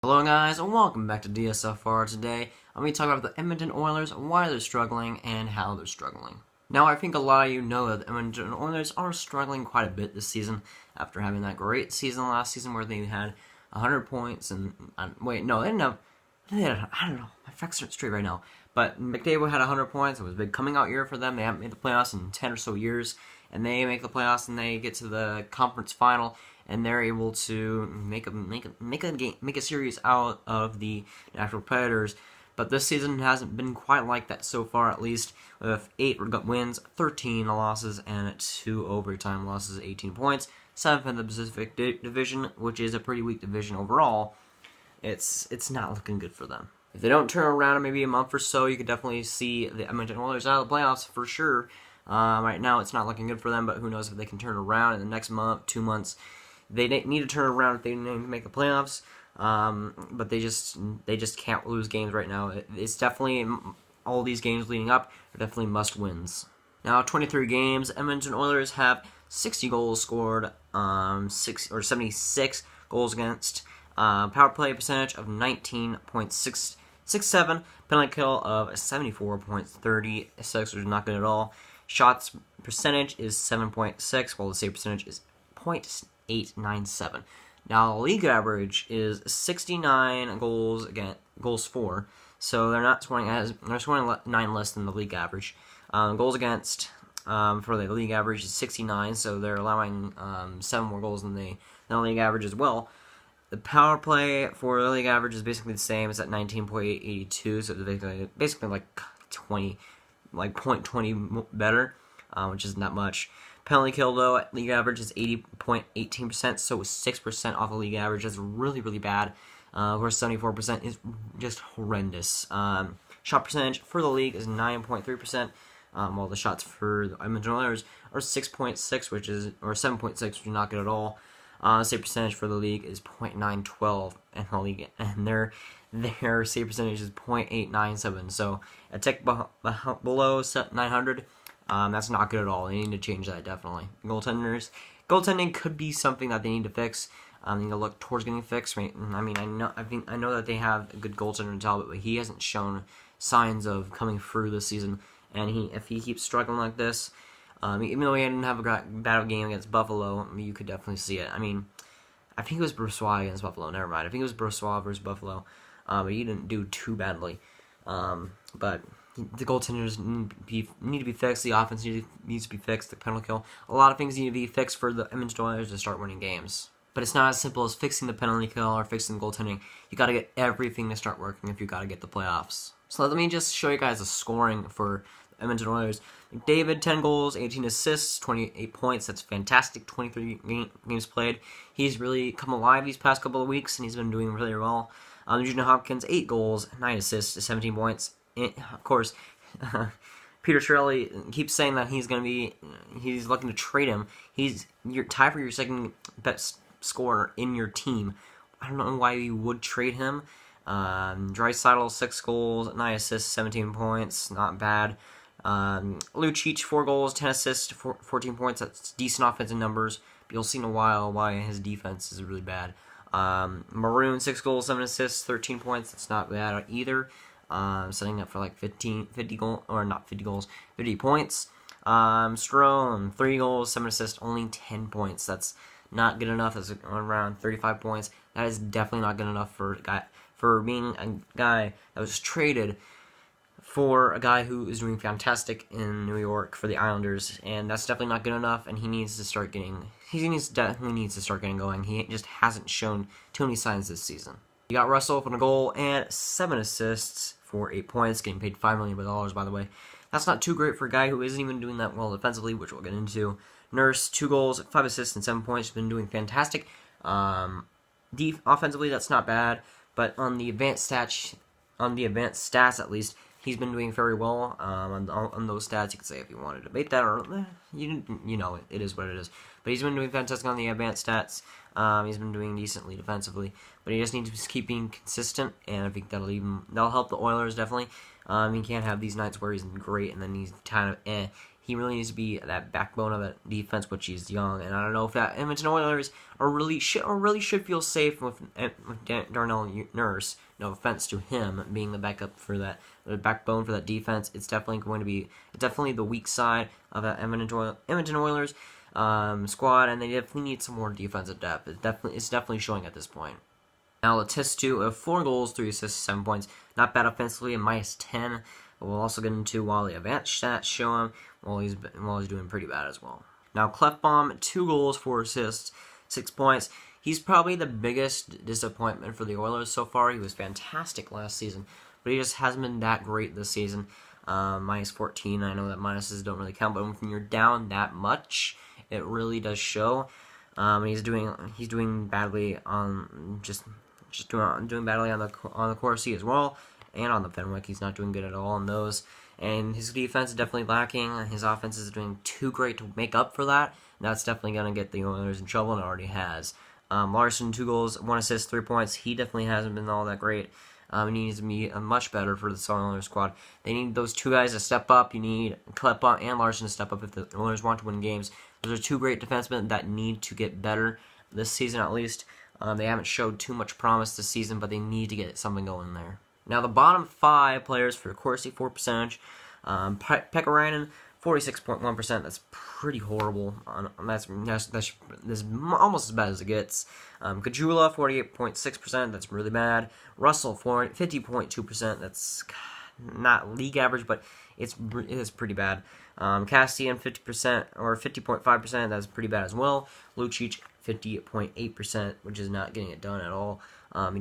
Hello guys, and welcome back to DSFR. Today, I'm going to talk about the Edmonton Oilers, why they're struggling, and how they're struggling. Now, I think a lot of you know that the Edmonton Oilers are struggling quite a bit this season after having that great season last season where they had 100 points and wait, no, they didn't have, I don't know, my facts aren't straight right now, but McDavid had 100 points. It was a big coming out year for them. They haven't made the playoffs in 10 or so years, and they make the playoffs and they get to the conference final, and they're able to make a series out of the Nashville Predators. But this season hasn't been quite like that so far, at least, with 8 wins, 13 losses, and 2 overtime losses, 18 points, 7th in the Pacific Division, which is a pretty weak division overall. It's not looking good for them. If they don't turn around in maybe a month or so, you could definitely see the Edmonton Oilers out of the playoffs for sure. Right now, it's not looking good for them, but who knows if they can turn around in the next month, 2 months. They need to turn around if they need to make the playoffs, but they just can't lose games right now. It's definitely, all these games leading up are definitely must-wins. Now, 23 games, Edmonton Oilers have 60 goals scored, 76 goals against, power play percentage of 19.667, penalty kill of 74.36, which is not good at all. Shots percentage is 7.6, while the save percentage is 0.897. Now, the league average is 69 goals for, so they're not scoring they're scoring 9 less than the league average. Goals against for the league average is 69, so they're allowing 7 more goals than the league average as well. The power play for the league average is basically the same. It's at 19.82, so it's basically like 20, like 0.20 better, which is not much. Penalty kill, though, at league average is 80.18%, so it's 6% off the league average. That's really, really bad. Where 74% is just horrendous. Shot percentage for the league is 9.3%, while the shots for the Edmonton Oilers are 6.6, or 7.6, which is not good at all. Save percentage for the league is 0.912, and the league, and their save percentage is 0.897. So a tick below 900. That's not good at all. They need to change that, definitely. Goaltending could be something that they need to fix. They need to look towards getting fixed. Right? I mean, I know that they have a good goaltender in Talbot, but he hasn't shown signs of coming through this season. And if he keeps struggling like this, even though he didn't have a bad game against Buffalo, you could definitely see it. I mean, I think it was Brossoit against Buffalo. Never mind. I think it was Brossoit versus Buffalo, but he didn't do too badly. But the goaltenders need to be fixed. The offense needs to be fixed. The penalty kill. A lot of things need to be fixed for the Edmonton Oilers to start winning games. But it's not as simple as fixing the penalty kill or fixing the goaltending. You got to get everything to start working if you got to get the playoffs. So let me just show you guys the scoring for the Edmonton Oilers. McDavid, 10 goals, 18 assists, 28 points. That's fantastic. 23 games played. He's really come alive these past couple of weeks, and he's been doing really well. Nugent Hopkins, 8 goals, 9 assists, 17 points. Of course, Peter Chiarelli keeps saying that he's looking to trade him. You're tied for your second best scorer in your team. I don't know why you would trade him. Draisaitl, 6 goals, 9 assists, 17 points. Not bad. Lucic, 4 goals, 10 assists, 14 points. That's decent offensive numbers. But you'll see in a while why his defense is really bad. Maroon, 6 goals, 7 assists, 13 points. That's not bad either. Setting up for like 50 points. Strome, 3 goals, 7 assists, only 10 points. That's not good enough. That's around 35 points. That is definitely not good enough for being a guy that was traded for a guy who is doing fantastic in New York for the Islanders, and that's definitely not good enough. And he definitely needs to start getting going. He just hasn't shown too many signs this season. You got Russell with a goal and 7 assists for 8 points, getting paid $5 million, by the way. That's not too great for a guy who isn't even doing that well defensively, which we'll get into. Nurse, 2 goals, 5 assists, and 7 points. He's been doing fantastic. Offensively, that's not bad, but on the advanced stats at least, he's been doing very well on those stats. You could say if you wanted to debate that, or you know, it is what it is. But he's been doing fantastic on the advanced stats. He's been doing decently defensively, but he just needs to keep being consistent, and I think that'll help the Oilers definitely. He can't have these nights where he's great and then he's kind of he really needs to be that backbone of that defense, which he's young. And I don't know if that Edmonton Oilers really should feel safe with Darnell Nurse. No offense to him being the backup for that, the backbone for that defense. It's definitely going to be the weak side of that Edmonton Oilers squad, and they definitely need some more defensive depth. It's definitely showing at this point. Now, Letistu of 4 goals, 3 assists, 7 points. Not bad offensively, a -10. We'll also get into Wally advanced stats show him while he's doing pretty bad as well. Now, Clefbaum, 2 goals, 4 assists, 6 points. He's probably the biggest disappointment for the Oilers so far. He was fantastic last season, but he just hasn't been that great this season. -14. I know that minuses don't really count, but when you're down that much, it really does show. He's doing badly on doing badly on the Corsi as well, and on the Fenwick. He's not doing good at all on those. And his defense is definitely lacking. His offense is doing too great to make up for that. And that's definitely going to get the Oilers in trouble, and it already has. Larson, 2 goals, 1 assist, 3 points. He definitely hasn't been all that great. He needs to be much better for the Oilers squad. They need those 2 guys to step up. You need Klepa and Larson to step up if the Oilers want to win games. Those are 2 great defensemen that need to get better this season at least. They haven't showed too much promise this season, but they need to get something going there. Now, the bottom 5 players for Corsi, 4%. Pekarainen, 46.1%. That's pretty horrible. That's almost as bad as it gets. Kajula, 48.6%. That's really bad. Russell, 50.2%. That's not league average, but it is pretty bad. Castian, 50% or 50.5%. That's pretty bad as well. Lucic, 50.8%, which is not getting it done at all. He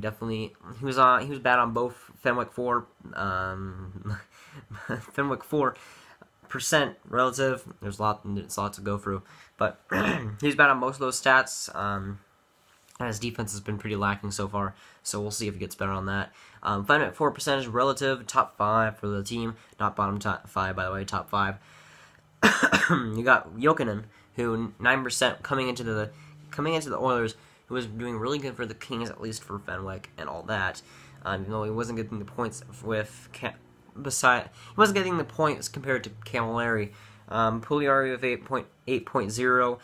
was bad on both Fenwick 4 Fenwick 4% relative. It's a lot to go through, but he's bad on most of those stats. And his defense has been pretty lacking so far, so we'll see if he gets better on that. Fenwick 4% relative, top 5 for the team, not bottom top 5 by the way, top 5. You got Jokinen, who 9% coming into the Oilers, who was doing really good for the Kings, at least for Fenwick and all that. Even though he wasn't getting the points he wasn't getting the points compared to Camilleri. Pugliari with 8.0.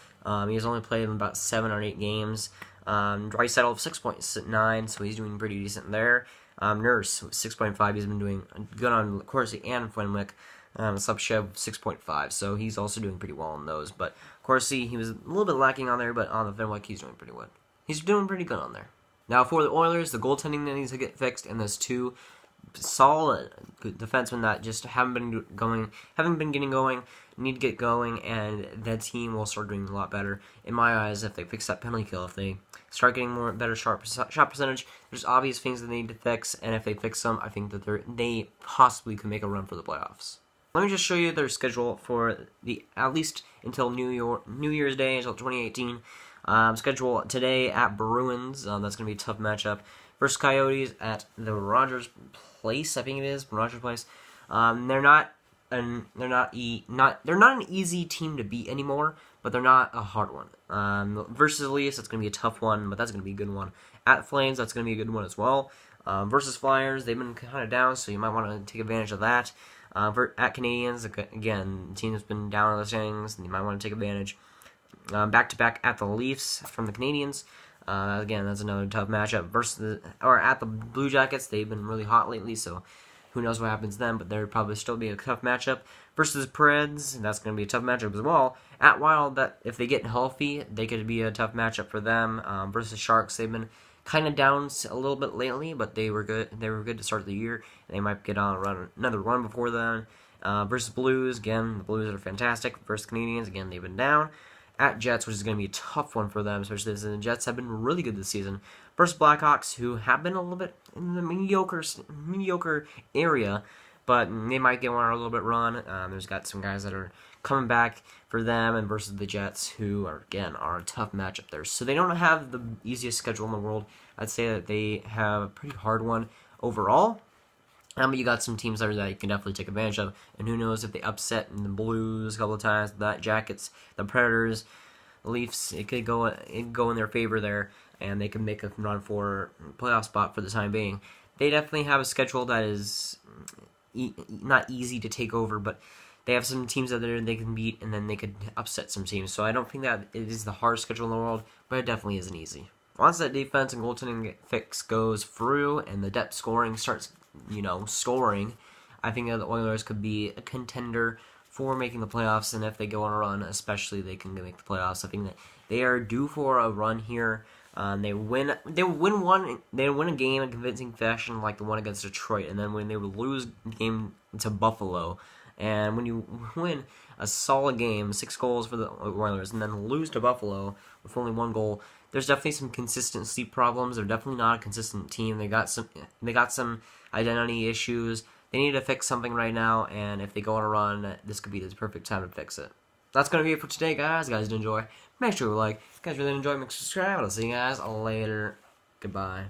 He's only played in about 7 or 8 games. Draisaitl of 6.9, so he's doing pretty decent there. Nurse 6.5. He's been doing good on Corsi and Fenwick. Subshev 6.5, so he's also doing pretty well on those. But Corsi, he was a little bit lacking on there, but on the Fenwick, he's doing pretty good. He's doing pretty good on there. Now for the Oilers, the goaltending that needs to get fixed, and those 2 solid defensemen that just haven't been getting going, need to get going, and that team will start doing a lot better. In my eyes, if they fix that penalty kill, if they start getting better shot percentage, there's obvious things that they need to fix, and if they fix them, I think that they possibly could make a run for the playoffs. Let me just show you their schedule for at least until New Year's Day, until 2018. Schedule today at Bruins. That's going to be a tough matchup. Versus Coyotes at the Rogers Place, I think it is Rogers Place. They're not an easy team to beat anymore, but they're not a hard one. Versus Leafs, that's going to be a tough one, but that's going to be a good one. At Flames, that's going to be a good one as well. Versus Flyers, they've been kind of down, so you might want to take advantage of that. At Canadians, again, the team has been down on the standings, and you might want to take advantage. Back-to-back at the Leafs from the Canadians. Again, that's another tough matchup. At the Blue Jackets, they've been really hot lately, so who knows what happens then, but there would probably still be a tough matchup. Versus Preds, that's going to be a tough matchup as well. At Wild, that if they get healthy, they could be a tough matchup for them. Versus Sharks, they've been kind of down a little bit lately, but they were good. They were good to start the year, and they might get on another run before then. Versus Blues, again, the Blues are fantastic. Versus Canadians, again, they've been down. At Jets, which is going to be a tough one for them, especially since the Jets have been really good this season. Versus Blackhawks, who have been a little bit in the mediocre area, but they might get one a little bit run. There's got some guys that are coming back for them, and versus the Jets, who are a tough matchup there. So they don't have the easiest schedule in the world. I'd say that they have a pretty hard one overall. But you got some teams there that you can definitely take advantage of, and who knows if they upset in the Blues a couple of times, the Jackets, the Predators, the Leafs, it could go in their favor there, and they can make a run for a playoff spot for the time being. They definitely have a schedule that is not easy to take over, but they have some teams that they can beat, and then they could upset some teams. So I don't think that it is the hardest schedule in the world, but it definitely isn't easy. Once that defense and goaltending fix goes through, and the depth scoring starts, scoring, I think that the Oilers could be a contender for making the playoffs, and if they go on a run, especially, they can make the playoffs. I think that they are due for a run here. They win a game in convincing fashion, like the one against Detroit, and then when they would lose a game to Buffalo, and when you win a solid game, 6 goals for the Oilers, and then lose to Buffalo with only 1 goal, there's definitely some consistency problems. They're definitely not a consistent team. They got some identity issues. They need to fix something right now, and if they go on a run, this could be the perfect time to fix it. That's going to be it for today, guys. Guys, did enjoy? Make sure you like. If you guys really enjoy, make sure to subscribe. I'll see you guys later. Goodbye.